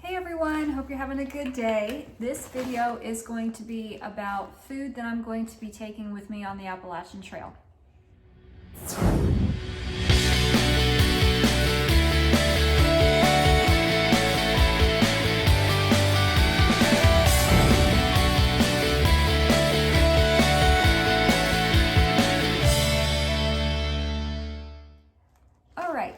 Hey everyone, hope you're having a good day. This video is going to be about food that I'm going to be taking with me on the Appalachian Trail.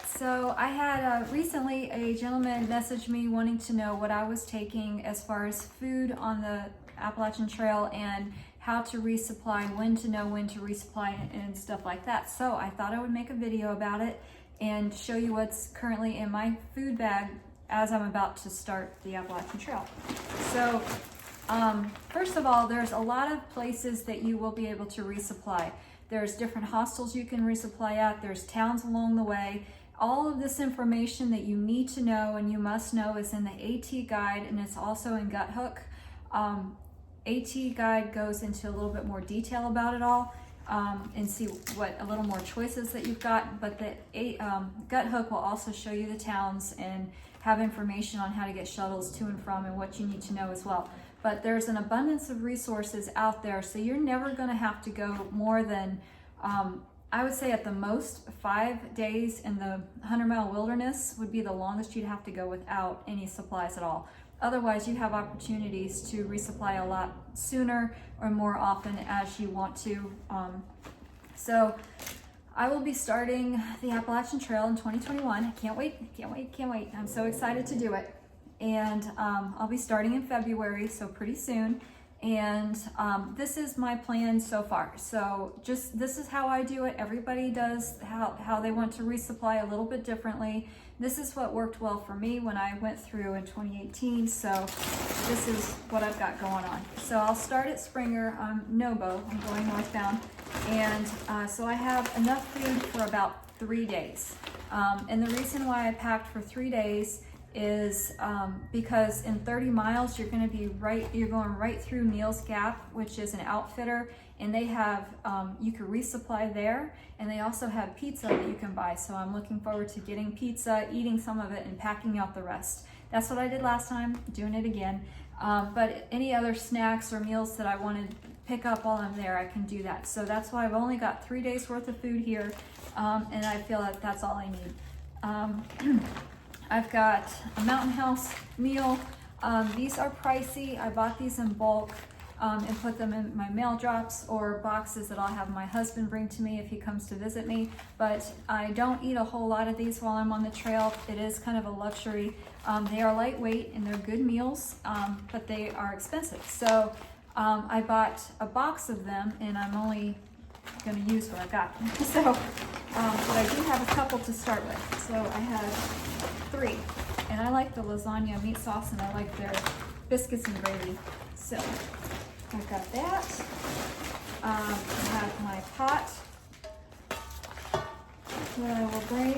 So I had recently a gentleman message me wanting to know what I was taking as far as food on the Appalachian Trail and how to resupply, when to know when to resupply and stuff like that. So I thought I would make a video about it and show you what's currently in my food bag as I'm about to start the Appalachian Trail. So first of all, there's a lot of places that you will be able to resupply. There's different hostels you can resupply at. There's towns along the way. All of this information that you need to know and you must know is in the AT guide, and it's also in Guthook. AT guide goes into a little bit more detail about it all and see what a little more choices that you've got, but the Guthook will also show you the towns and have information on how to get shuttles to and from and what you need to know as well. But there's an abundance of resources out there, so you're never going to have to go more than I would say at the most 5 days in the 100-mile wilderness would be the longest you'd have to go without any supplies at all. Otherwise, you have opportunities to resupply a lot sooner or more often as you want to. So I will be starting the Appalachian Trail in 2021. I can't wait. I'm so excited to do it. And I'll be starting in February, so pretty soon. And this is my plan so far. So this is how I do it. Everybody does how they want to resupply a little bit differently. This is what worked well for me when I went through in 2018. So this is what I've got going on. So I'll start at Springer, Nobo. I'm going northbound. And so I have enough food for about 3 days. And the reason why I packed for 3 days is because in 30 miles you're going right through Neal's Gap, which is an outfitter, and they have you can resupply there, and they also have pizza that you can buy. So I'm looking forward to getting pizza, eating some of it, and packing out the rest. That's what I did last time, doing it again. But any other snacks or meals that I want to pick up while I'm there, I can do that. So that's why I've only got 3 days worth of food here, and I feel that that's all I need. I've got a Mountain House meal. These are pricey. I bought these in bulk and put them in my mail drops or boxes that I'll have my husband bring to me if he comes to visit me. But I don't eat a whole lot of these while I'm on the trail. It is kind of a luxury. They are lightweight and they're good meals, but they are expensive. So I bought a box of them, and I'm only going to use what I got. So, but I do have a couple to start with. So I have 3, and I like the lasagna meat sauce, and I like their biscuits and gravy. So I've got that. I have my pot that I will bring.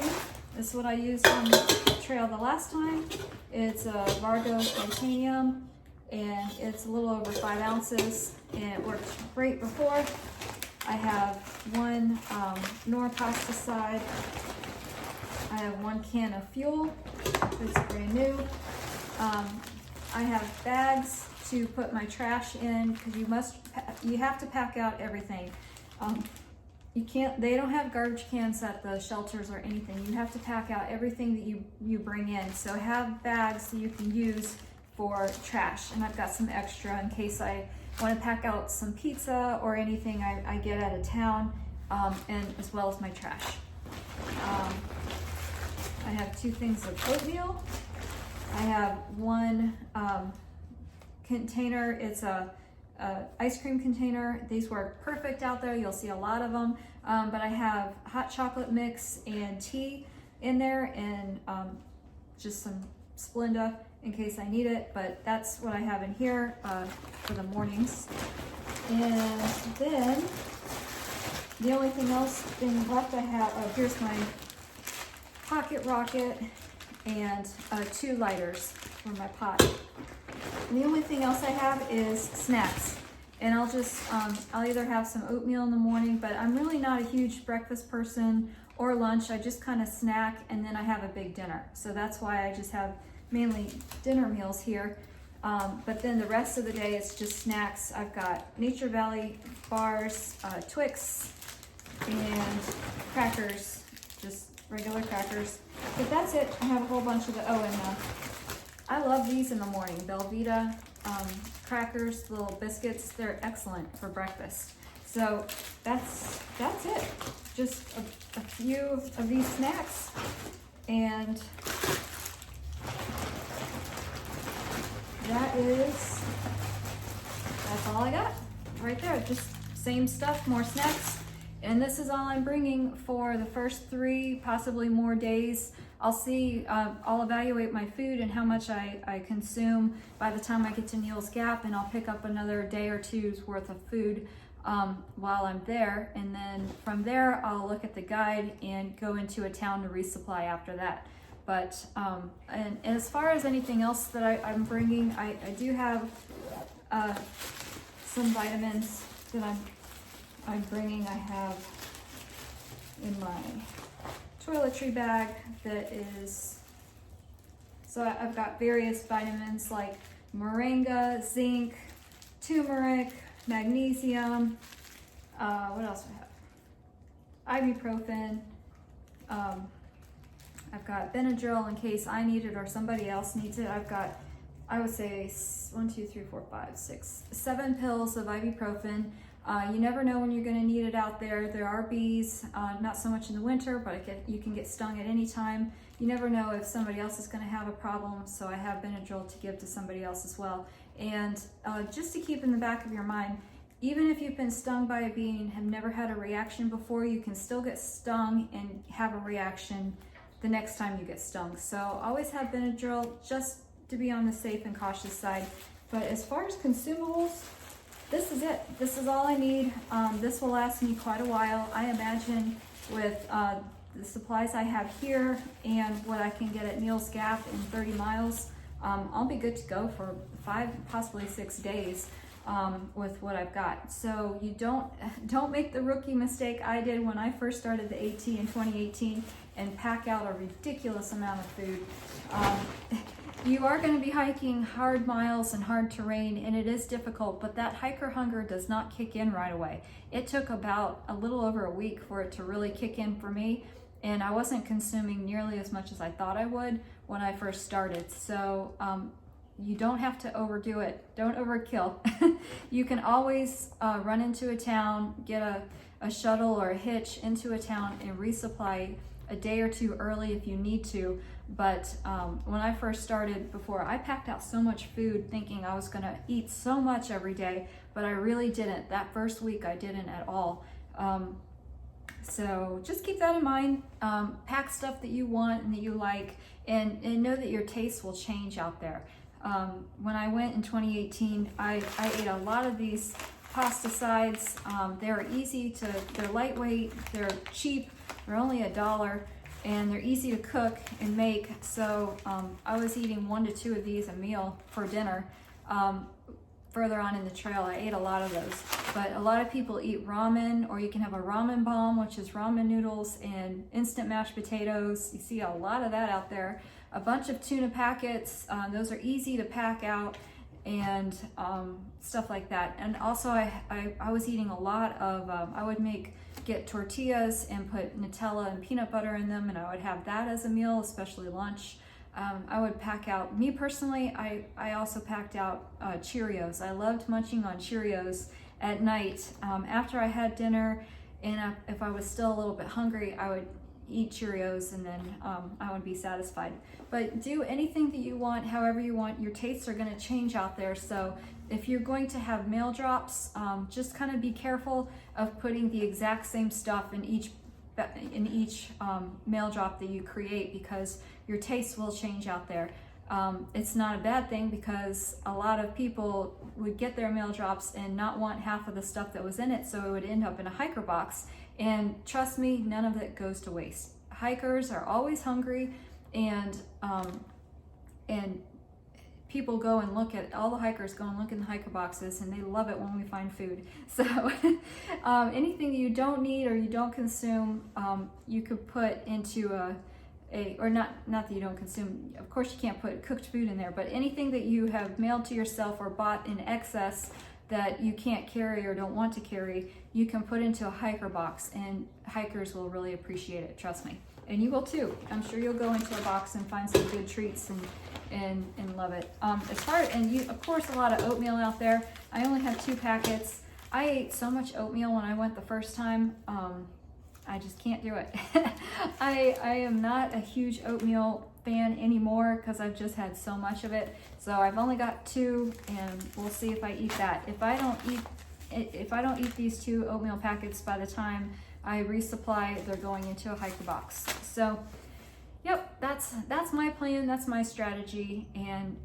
This is what I used on the trail the last time. It's a Vargo titanium, and it's a little over 5 ounces, and it worked great before. I have 1 Nor pesticide. I have 1 can of fuel. It's brand new. I have bags to put my trash in, because you have to pack out everything. They don't have garbage cans at the shelters or anything. You have to pack out everything that you bring in. So have bags that you can use for trash, and I've got some extra in case I want to pack out some pizza or anything I get out of town, and as well as my trash. I have 2 things of oatmeal. I have 1 container. It's a ice cream container. These work perfect out there. You'll see a lot of them. But I have hot chocolate mix and tea in there, and just some Splenda in case I need it. But that's what I have in here for the mornings. And then the only thing left I have, here's my pocket rocket and 2 lighters for my pot. And the only thing else I have is snacks. And I'll either have some oatmeal in the morning, but I'm really not a huge breakfast person or lunch. I just kind of snack, and then I have a big dinner. So that's why I just have mainly dinner meals here. But then the rest of the day it's just snacks. I've got Nature Valley bars, Twix, and crackers, just regular crackers. But that's it. I have a whole bunch of the, I love these in the morning. Belvita crackers, little biscuits. They're excellent for breakfast. So that's it. Just a few of these snacks, and that's all I got right there. Just same stuff, more snacks. And this is all I'm bringing for the first 3, possibly more days. I'll see, I'll evaluate my food and how much I consume by the time I get to Neal's Gap, and I'll pick up another day or two's worth of food while I'm there. And then from there, I'll look at the guide and go into a town to resupply after that. But, and as far as anything else that I'm bringing, I do have some vitamins that I'm bringing. I have in my toiletry bag that is, so I've got various vitamins like moringa, zinc, turmeric, magnesium, what else do I have? Ibuprofen, I've got Benadryl in case I need it or somebody else needs it. I've got, I would say 1, 2, 3, 4, 5, 6, 7 pills of ibuprofen. You never know when you're going to need it out there. There are bees, not so much in the winter, but you can get stung at any time. You never know if somebody else is going to have a problem, so I have Benadryl to give to somebody else as well. And just to keep in the back of your mind, even if you've been stung by a bee and have never had a reaction before, you can still get stung and have a reaction the next time you get stung. So always have Benadryl just to be on the safe and cautious side. But as far as consumables, this is it. This is all I need. This will last me quite a while. I imagine with the supplies I have here and what I can get at Neal's Gap in 30 miles, I'll be good to go for 5, possibly 6 days with what I've got. So you don't make the rookie mistake I did when I first started the AT in 2018 and pack out a ridiculous amount of food. You are going to be hiking hard miles and hard terrain, and it is difficult, but that hiker hunger does not kick in right away. It took about a little over a week for it to really kick in for me, and I wasn't consuming nearly as much as I thought I would when I first started. So you don't have to overdo it. Don't overkill. You can always run into a town, get a shuttle or a hitch into a town and resupply a day or two early if you need to. But when I first started before, I packed out so much food thinking I was gonna eat so much every day, but I really didn't. That first week I didn't at all. So just keep that in mind. Pack stuff that you want and that you like, and know that your taste will change out there. When I went in 2018, I ate a lot of these pasta sides. They're easy to, they're lightweight, they're cheap, they're only $1, and they're easy to cook and make. So I was eating 1 to 2 of these a meal for dinner. Further on in the trail, I ate a lot of those. But a lot of people eat ramen, or you can have a ramen bomb, which is ramen noodles and instant mashed potatoes. You see a lot of that out there. A bunch of tuna packets, those are easy to pack out, and stuff like that. And also I was eating a lot of, I would get tortillas and put Nutella and peanut butter in them, and I would have that as a meal, especially lunch. I would pack out, me personally, I also packed out Cheerios. I loved munching on Cheerios at night. After I had dinner, and if I was still a little bit hungry, I would eat Cheerios, and then I would be satisfied. But do anything that you want, however you want. Your tastes are going to change out there. So if you're going to have mail drops, just kind of be careful of putting the exact same stuff in each mail drop that you create, because your tastes will change out there. It's not a bad thing, because a lot of people would get their mail drops and not want half of the stuff that was in it, so it would end up in a hiker box. And trust me, none of it goes to waste. Hikers are always hungry, and people go and look at, all the hikers go and look in the hiker boxes, and they love it when we find food. So anything you don't need or you don't consume, you could put into or not that you don't consume, of course you can't put cooked food in there, but anything that you have mailed to yourself or bought in excess that you can't carry or don't want to carry, you can put into a hiker box, and hikers will really appreciate it, trust me. And you will too. I'm sure you'll go into a box and find some good treats and love it. And you, of course, a lot of oatmeal out there. I only have 2 packets. I ate so much oatmeal when I went the first time. I just can't do it. I am not a huge oatmeal fan anymore because I've just had so much of it. So I've only got 2, and we'll see if I eat that. If I don't eat these 2 oatmeal packets by the time I resupply, they're going into a hiker box. So, yep, that's my plan. That's my strategy. And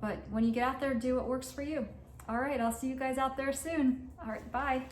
but when you get out there, do what works for you. All right, I'll see you guys out there soon. All right, bye.